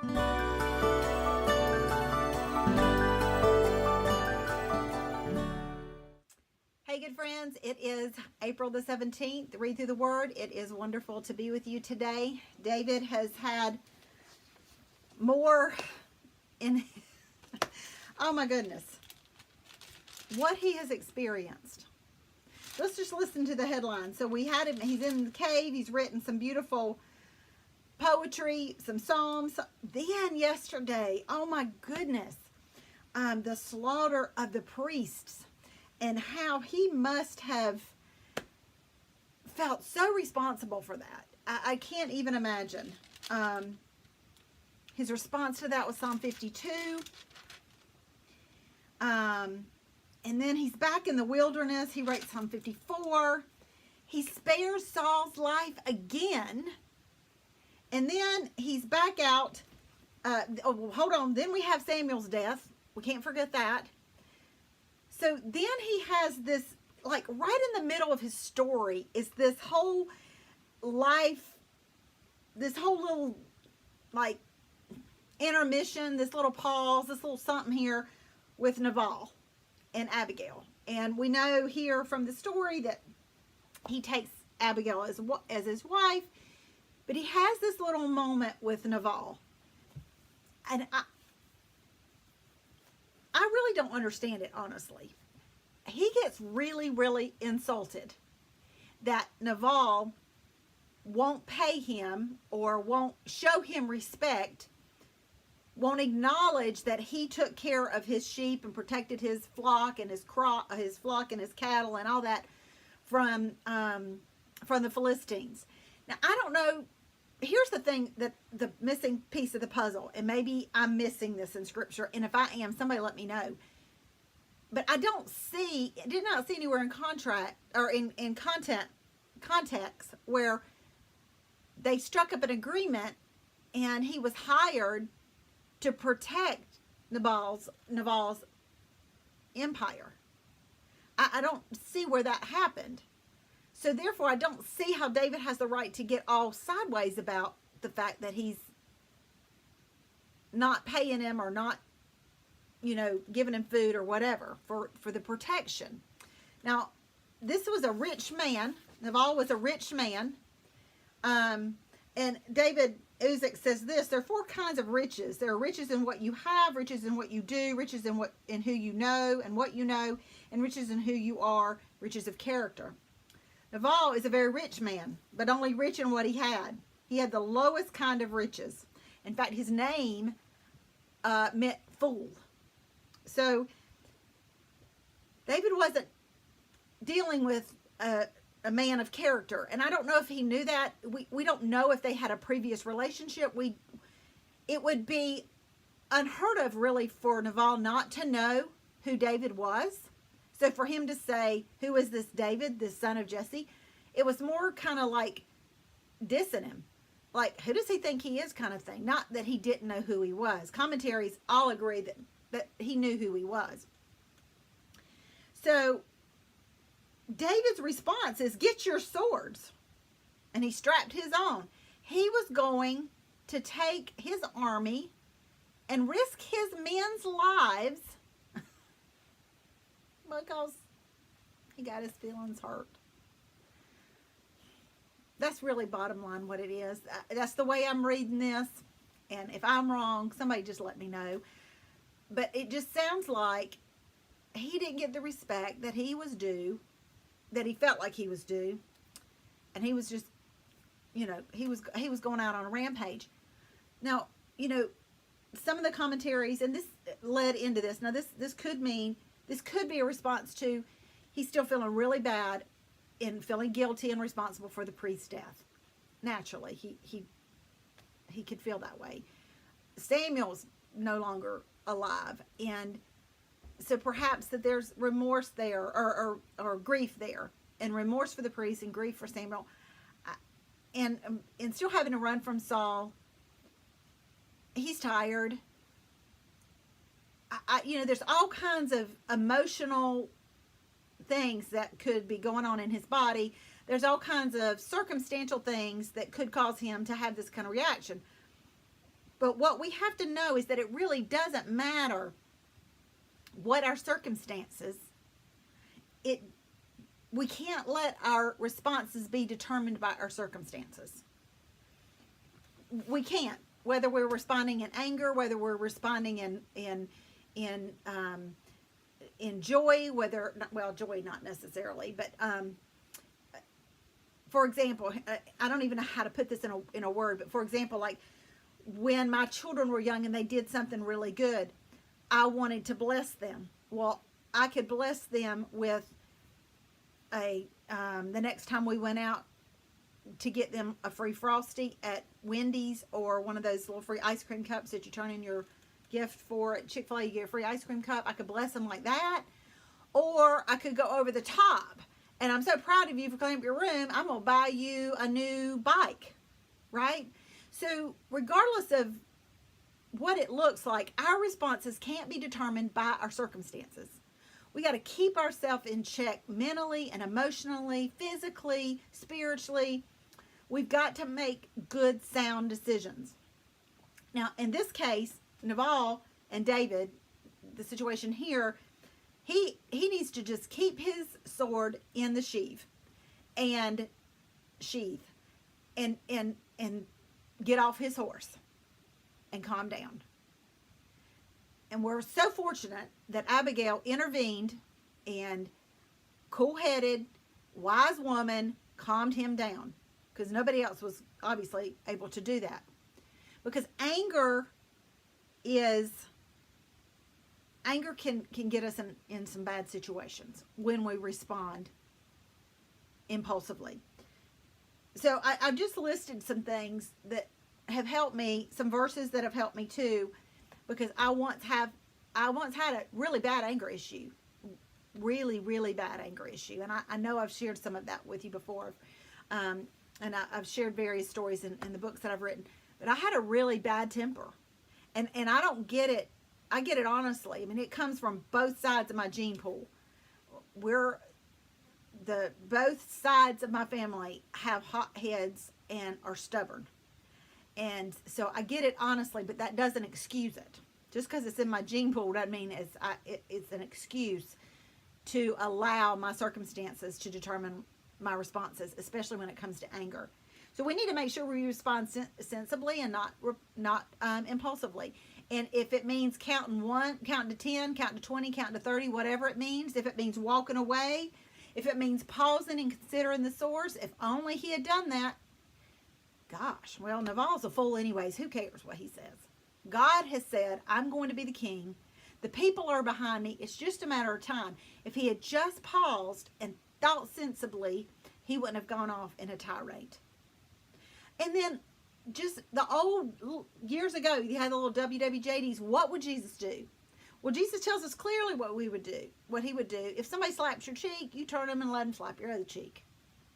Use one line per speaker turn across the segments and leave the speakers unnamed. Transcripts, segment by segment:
Hey, good friends, it is April the 17th. Read through the Word. It is wonderful to be with you today. David has had more in, oh my goodness, what he has experienced. Let's just listen to the headline. So we had him, he's in the cave, he's written some beautiful poetry, some psalms. Then yesterday, oh my goodness, the slaughter of the priests. And how he must have felt so responsible for that. I can't even imagine. His response to that was Psalm 52. And then he's back in the wilderness. He writes Psalm 54. He spares Saul's life again. And then he's back out. Hold on. Then we have Samuel's death. We can't forget that. So then he has this, like right in the middle of his story is this whole life, this whole little like intermission, this little pause, this little something here with Nabal and Abigail. And we know here from the story that he takes Abigail as his wife, but he has this little moment with Nabal. And I really don't understand it, honestly. He gets really, really insulted that Nabal won't pay him or won't show him respect, won't acknowledge that he took care of his sheep and protected his flock and his flock and his cattle and all that from the Philistines. Now, I don't know. Here's the thing, that the missing piece of the puzzle, and maybe I'm missing this in Scripture, and if I am, somebody let me know. But I did not see anywhere in contract or in context where they struck up an agreement and he was hired to protect Nabal's empire. I don't see where that happened. So therefore, I don't see how David has the right to get all sideways about the fact that he's not paying him or not, giving him food or whatever for the protection. Now, this was a rich man. Nabal was a rich man. And David Uzick says this: there are four kinds of riches. There are riches in what you have, riches in what you do, riches in who you know and what you know, and riches in who you are, riches of character. Nabal is a very rich man, but only rich in what he had. He had the lowest kind of riches. In fact, his name meant fool. So David wasn't dealing with a man of character. And I don't know if he knew that. We don't know if they had a previous relationship. It would be unheard of, really, for Nabal not to know who David was. So for him to say, who is this David, this son of Jesse? It was more kind of like dissing him. Like, who does he think he is kind of thing. Not that he didn't know who he was. Commentaries all agree that he knew who he was. So David's response is, get your swords. And he strapped his on. He was going to take his army and risk his men's lives because he got his feelings hurt. That's really bottom line what it is. That's the way I'm reading this. And if I'm wrong, somebody just let me know. But it just sounds like he didn't get the respect that he was due, that he felt like he was due. And he was just, he was going out on a rampage. Now, some of the commentaries, and this led into this. Now, this could be a response to he's still feeling really bad and feeling guilty and responsible for the priest's death. Naturally, he could feel that way. Samuel's no longer alive, and so perhaps that there's remorse there or grief there, and remorse for the priest and grief for Samuel, and still having to run from Saul. He's tired. There's all kinds of emotional things that could be going on in his body. There's all kinds of circumstantial things that could cause him to have this kind of reaction. But what we have to know is that it really doesn't matter what our circumstances. We can't let our responses be determined by our circumstances. We can't. Whether we're responding in anger, whether we're responding in joy, joy not necessarily, but for example, I don't even know how to put this in a word, but for example, like when my children were young and they did something really good, I wanted to bless them. Well, I could bless them with the next time we went out to get them a free Frosty at Wendy's, or one of those little free ice cream cups that you turn in your gift for at Chick-fil-A. You get a free ice cream cup. I could bless them like that. Or I could go over the top. And I'm so proud of you for cleaning up your room. I'm going to buy you a new bike. Right? So regardless of what it looks like, our responses can't be determined by our circumstances. We got to keep ourselves in check mentally and emotionally, physically, spiritually. We've got to make good, sound decisions. Now, in this case, Nabal and David, the situation here, he needs to just keep his sword in the sheath and get off his horse and calm down. And we're so fortunate that Abigail intervened, and cool-headed, wise woman calmed him down, because nobody else was obviously able to do that. Because anger can get us in some bad situations when we respond impulsively. So I've just listed some things that have helped me, some verses that have helped me too, because I once had a really bad anger issue, really, really bad anger issue. And I know I've shared some of that with you before. And I've shared various stories in the books that I've written. But I had a really bad temper. And I don't get it. I get it honestly. I mean, it comes from both sides of my gene pool. Both sides of my family have hot heads and are stubborn. And so I get it honestly, but that doesn't excuse it. Just because it's in my gene pool doesn't mean it's an excuse to allow my circumstances to determine my responses, especially when it comes to anger. So we need to make sure we respond sensibly and not impulsively. And if it means counting to 10, counting to 20, counting to 30, whatever it means, if it means walking away, if it means pausing and considering the source, if only he had done that. Gosh, well, Naval's a fool anyways. Who cares what he says? God has said, I'm going to be the king. The people are behind me. It's just a matter of time. If he had just paused and thought sensibly, he wouldn't have gone off in a tirade. And then just the old years ago, you had the little WWJDs. What would Jesus do? Well, Jesus tells us clearly what he would do. If somebody slaps your cheek, you turn them and let them slap your other cheek.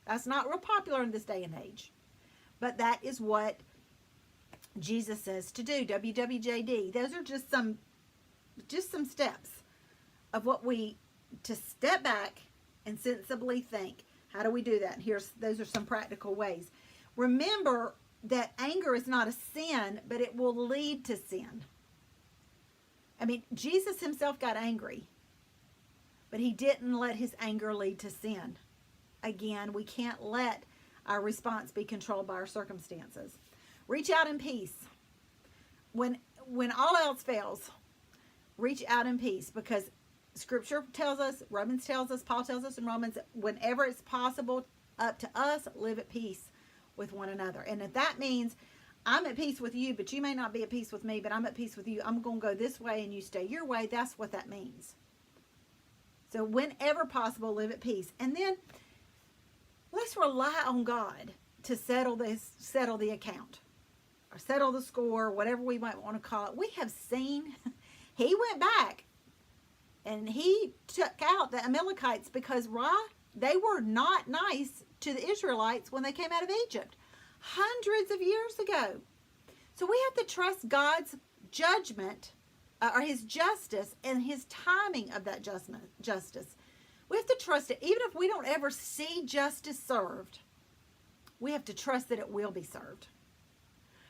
That's not real popular in this day and age. But that is what Jesus says to do. WWJD. Those are just some steps of to step back and sensibly think. How do we do that? Those are some practical ways. Remember that anger is not a sin, but it will lead to sin. I mean, Jesus himself got angry, but he didn't let his anger lead to sin. Again, we can't let our response be controlled by our circumstances. Reach out in peace. When all else fails, reach out in peace, because Scripture tells us, Romans tells us, Paul tells us in Romans, whenever it's possible up to us, live at peace with one another. And if that means I'm at peace with you, but you may not be at peace with me, but I'm at peace with you, I'm going to go this way and you stay your way, that's what that means. So whenever possible, live at peace. And then let's rely on God to settle the account, or settle the score, whatever we might want to call it. We have seen, he went back and he took out the Amalekites because they were not nice to the Israelites when they came out of Egypt hundreds of years ago. So we have to trust God's judgment, or his justice, and his timing of that justice. We have to trust it. Even if we don't ever see justice served, we have to trust that it will be served.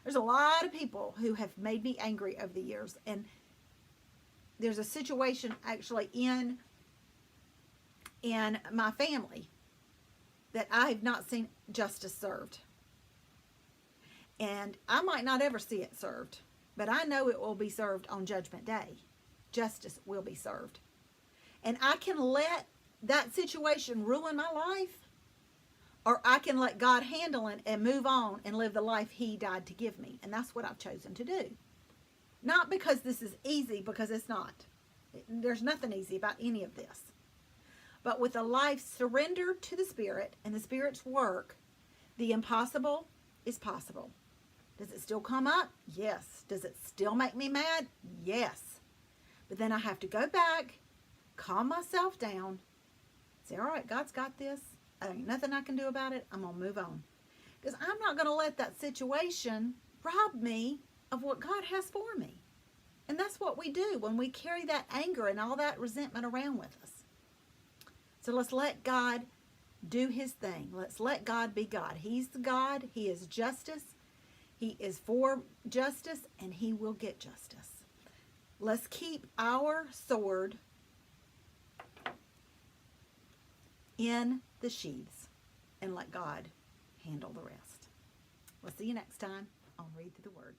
There's a lot of people who have made me angry over the years, and there's a situation actually in my family that I have not seen justice served. And I might not ever see it served, but I know it will be served on Judgment Day. Justice will be served. And I can let that situation ruin my life, or I can let God handle it and move on and live the life He died to give me. And that's what I've chosen to do. Not because this is easy, because it's not. There's nothing easy about any of this. But with a life surrendered to the Spirit and the Spirit's work, the impossible is possible. Does it still come up? Yes. Does it still make me mad? Yes. But then I have to go back, calm myself down, say, all right, God's got this. There ain't nothing I can do about it. I'm going to move on. Because I'm not going to let that situation rob me of what God has for me. And that's what we do when we carry that anger and all that resentment around with us. So let's let God do His thing. Let's let God be God. He's the God. He is justice. He is for justice, and He will get justice. Let's keep our sword in the sheaths and let God handle the rest. We'll see you next time on Read Through the Word.